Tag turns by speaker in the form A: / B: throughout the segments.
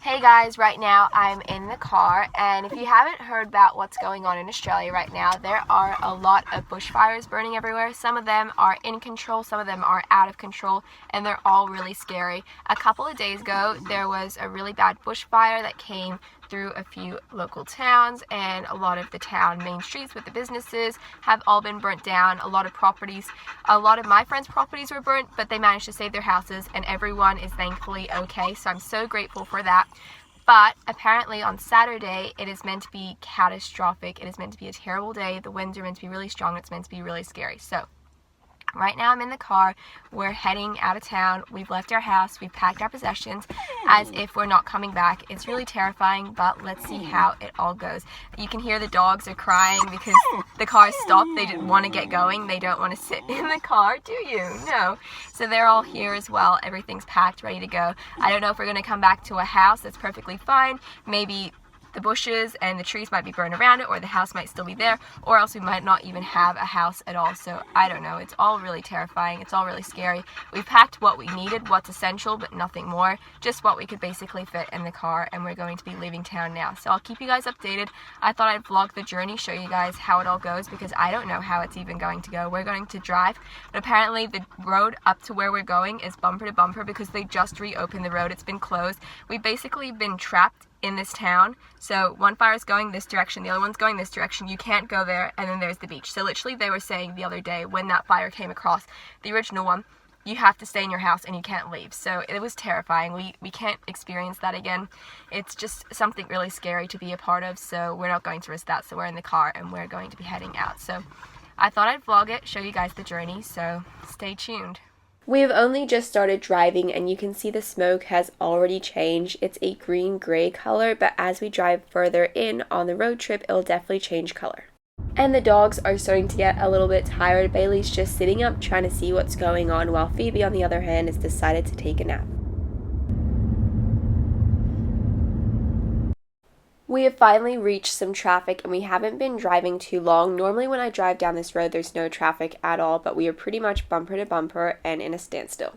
A: Hey guys, right now I'm in the car, and if you haven't heard about what's going on in Australia right now, there are a lot of bushfires burning everywhere. Some of them are in control, some of them are out of control, and they're all really scary. A couple of days ago, there was a really bad bushfire that came through a few local towns, and a lot of the town main streets with the businesses have all been burnt down. A lot of my friends' properties were burnt, but they managed to save their houses, and everyone is thankfully okay, so I'm so grateful for that. But apparently on Saturday, it is meant to be catastrophic. It is meant to be a terrible day. The winds are meant to be really strong. It's meant to be really scary. So right now I'm in the car. We're heading out of town. We've left our house. We've packed our possessions as if we're not coming back. It's really terrifying, but let's see how it all goes. You can hear the dogs are crying because the car stopped. They didn't want to get going. They don't want to sit in the car, do you? No. So they're all here as well. Everything's packed, ready to go. I don't know if we're going to come back to a house. That's perfectly fine. Maybe the bushes and the trees might be burned around it, or the house might still be there, or else we might not even have a house at all. So I don't know. It's all really terrifying. It's all really scary. We've packed what we needed, what's essential, but nothing more. Just what we could basically fit in the car, and we're going to be leaving town now. So I'll keep you guys updated. I thought I'd vlog the journey, show you guys how it all goes, because I don't know how it's even going to go. We're going to drive, but apparently the road up to where we're going is bumper to bumper because they just reopened the road. It's been closed. We've basically been trapped in this town. So one fire is going this direction, the other one's going this direction. You can't go there, and then there's the beach. So literally they were saying the other day when that fire came across, the original one, you have to stay in your house and you can't leave. So it was terrifying. We can't experience that again. It's just something really scary to be a part of, so we're not going to risk that. So we're in the car and we're going to be heading out. So I thought I'd vlog it, show you guys the journey, so stay tuned. We have only just started driving, and you can see the smoke has already changed. It's a green-gray color, but as we drive further in on the road trip, it'll definitely change color. And the dogs are starting to get a little bit tired. Bailey's just sitting up trying to see what's going on, while Phoebe, on the other hand, has decided to take a nap. We have finally reached some traffic, and we haven't been driving too long. Normally when I drive down this road there's no traffic at all, but we are pretty much bumper to bumper and in a standstill.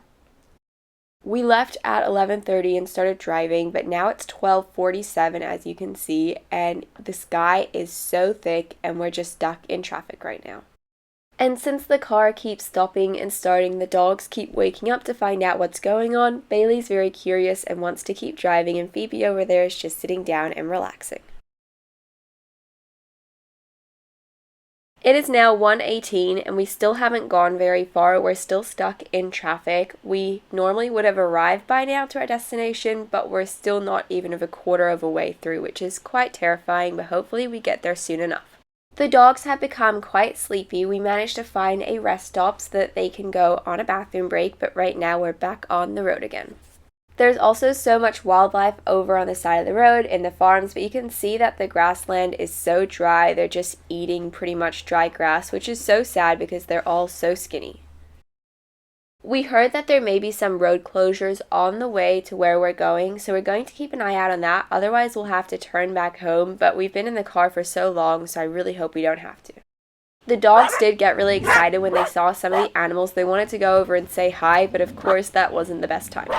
A: We left at 11:30 and started driving, but now it's 12:47 as you can see, and the sky is so thick and we're just stuck in traffic right now. And since the car keeps stopping and starting, the dogs keep waking up to find out what's going on. Bailey's very curious and wants to keep driving, and Phoebe over there is just sitting down and relaxing. It is now 1:18 and we still haven't gone very far. We're still stuck in traffic. We normally would have arrived by now to our destination, but we're still not even of a quarter of a way through, which is quite terrifying, but hopefully we get there soon enough. The dogs have become quite sleepy. We managed to find a rest stop so that they can go on a bathroom break, but right now we're back on the road again. There's also so much wildlife over on the side of the road in the farms, but you can see that the grassland is so dry. They're just eating pretty much dry grass, which is so sad because they're all so skinny. We heard that there may be some road closures on the way to where we're going, so we're going to keep an eye out on that. Otherwise, we'll have to turn back home, but we've been in the car for so long, so I really hope we don't have to. The dogs did get really excited when they saw some of the animals. They wanted to go over and say hi, but of course that wasn't the best time.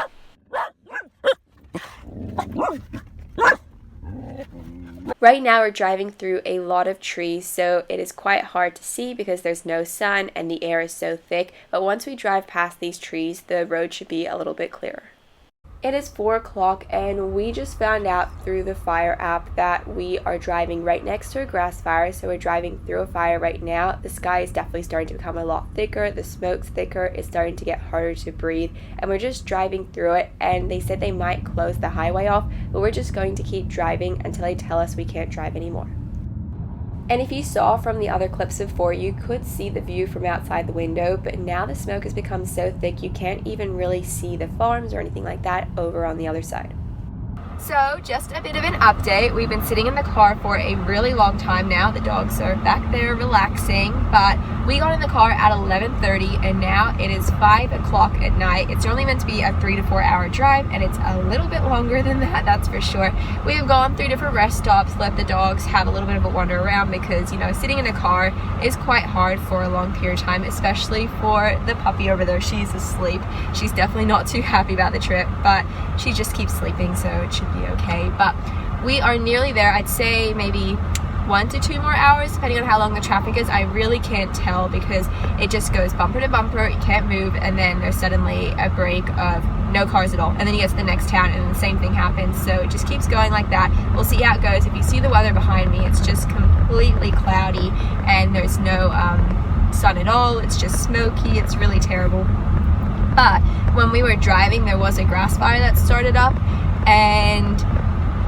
A: Right now we're driving through a lot of trees, so it is quite hard to see because there's no sun and the air is so thick, but once we drive past these trees, the road should be a little bit clearer. It is 4 o'clock and we just found out through the fire app that we are driving right next to a grass fire, so we're driving through a fire right now. The sky is definitely starting to become a lot thicker, the smoke's thicker, it's starting to get harder to breathe, and we're just driving through it, and they said they might close the highway off, but we're just going to keep driving until they tell us we can't drive anymore. And if you saw from the other clips before, you could see the view from outside the window, but now the smoke has become so thick you can't even really see the farms or anything like that over on the other side. So just a bit of an update. We've been sitting in the car for a really long time now. The dogs are back there relaxing, but we got in the car at 11:30 and now it is 5 o'clock at night. It's only meant to be a 3 to 4 hour drive, and it's a little bit longer than that, that's for sure. We have gone through different rest stops, let the dogs have a little bit of a wander around because, you know, sitting in a car is quite hard for a long period of time, especially for the puppy over there. She's asleep. She's definitely not too happy about the trip, but she just keeps sleeping, so it should be okay. But we are nearly there. I'd say maybe 1 to 2 more hours, depending on how long the traffic is. I really can't tell because it just goes bumper to bumper, you can't move, and then there's suddenly a break of no cars at all, and then you get to the next town and the same thing happens. So it just keeps going like that. We'll see how it goes. If you see the weather behind me, it's just completely cloudy and there's no sun at all. It's just smoky. It's really terrible. But when we were driving, there was a grass fire that started up, and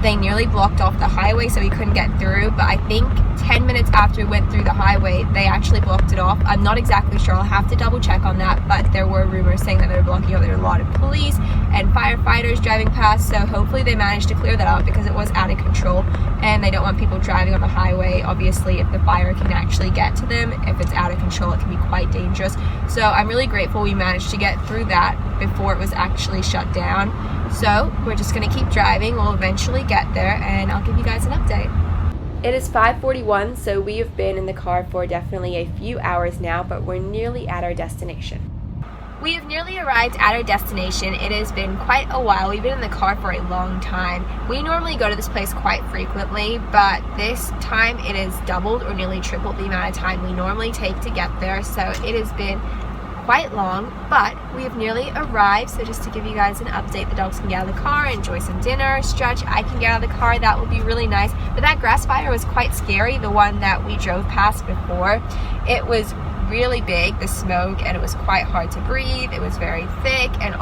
A: they nearly blocked off the highway so we couldn't get through. But I think 10 minutes after we went through the highway, they actually blocked it off. I'm not exactly sure. I'll have to double check on that, but there were rumors saying that they were blocking it. There were a lot of police and firefighters driving past, so hopefully they managed to clear that out because it was out of control, and they don't want people driving on the highway. Obviously, if the fire can actually get to them, if it's out of control, it can be quite dangerous. So I'm really grateful we managed to get through that before it was actually shut down. So we're just going to keep driving. We'll eventually get there, and I'll give you guys an update. It is 5:41, so we have been in the car for definitely a few hours now, but we're nearly at our destination. We have nearly arrived at our destination. It has been quite a while. We've been in the car for a long time. We normally go to this place quite frequently, but this time it is doubled or nearly tripled the amount of time we normally take to get there, so it has been quite long, but we have nearly arrived. So just to give you guys an update, the dogs can get out of the car, enjoy some dinner, stretch. I can get out of the car. That would be really nice. But that grass fire was quite scary, the one that we drove past before. It was really big, the smoke, and it was quite hard to breathe. It was very thick, and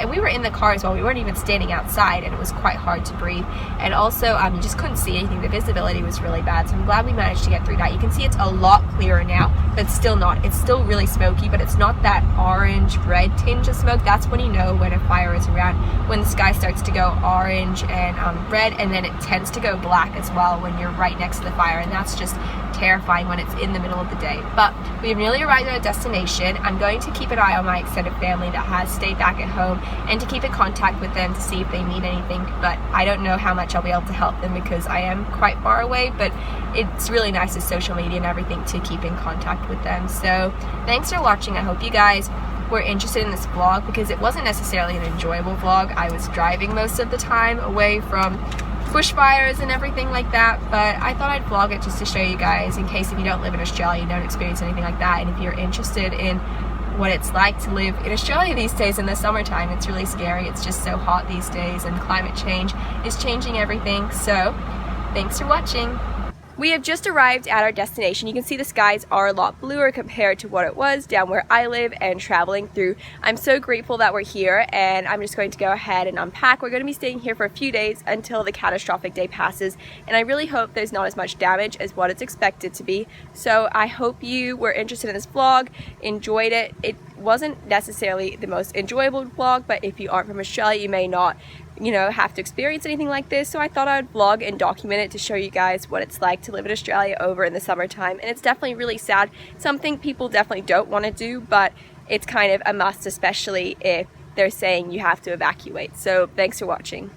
A: we were in the car as well. We weren't even standing outside, and it was quite hard to breathe. And also you just couldn't see anything. The visibility was really bad, so I'm glad we managed to get through that. You can see it's a lot clearer now, but it's still not. It's still really smoky, but it's not that orange red tinge of smoke. That's when you know when a fire is around, when the sky starts to go orange and red, and then it tends to go black as well when you're right next to the fire, and that's just terrifying when it's in the middle of the day. But we have nearly arrived at our destination. I'm going to keep an eye on my extended family that has stayed back at home and to keep in contact with them to see if they need anything, but I don't know how much I'll be able to help them because I am quite far away, but it's really nice with social media and everything to keep in contact with them. So thanks for watching. I hope you guys were interested in this vlog because it wasn't necessarily an enjoyable vlog. I was driving most of the time away from bushfires and everything like that, but I thought I'd vlog it just to show you guys in case if you don't live in Australia, you don't experience anything like that, and if you're interested in what it's like to live in Australia these days in the summertime. It's really scary. It's just so hot these days, and climate change is changing everything. So thanks for watching. We have just arrived at our destination. You can see the skies are a lot bluer compared to what it was down where I live and traveling through. I'm so grateful that we're here, and I'm just going to go ahead and unpack. We're going to be staying here for a few days until the catastrophic day passes, and I really hope there's not as much damage as what it's expected to be. So I hope you were interested in this vlog, enjoyed it. It wasn't necessarily the most enjoyable vlog, but if you aren't from Australia, you may not have to experience anything like this, so I thought I would vlog and document it to show you guys what it's like to live in Australia over in the summertime. And it's definitely really sad, something people definitely don't want to do, but it's kind of a must, especially if they're saying you have to evacuate. So thanks for watching.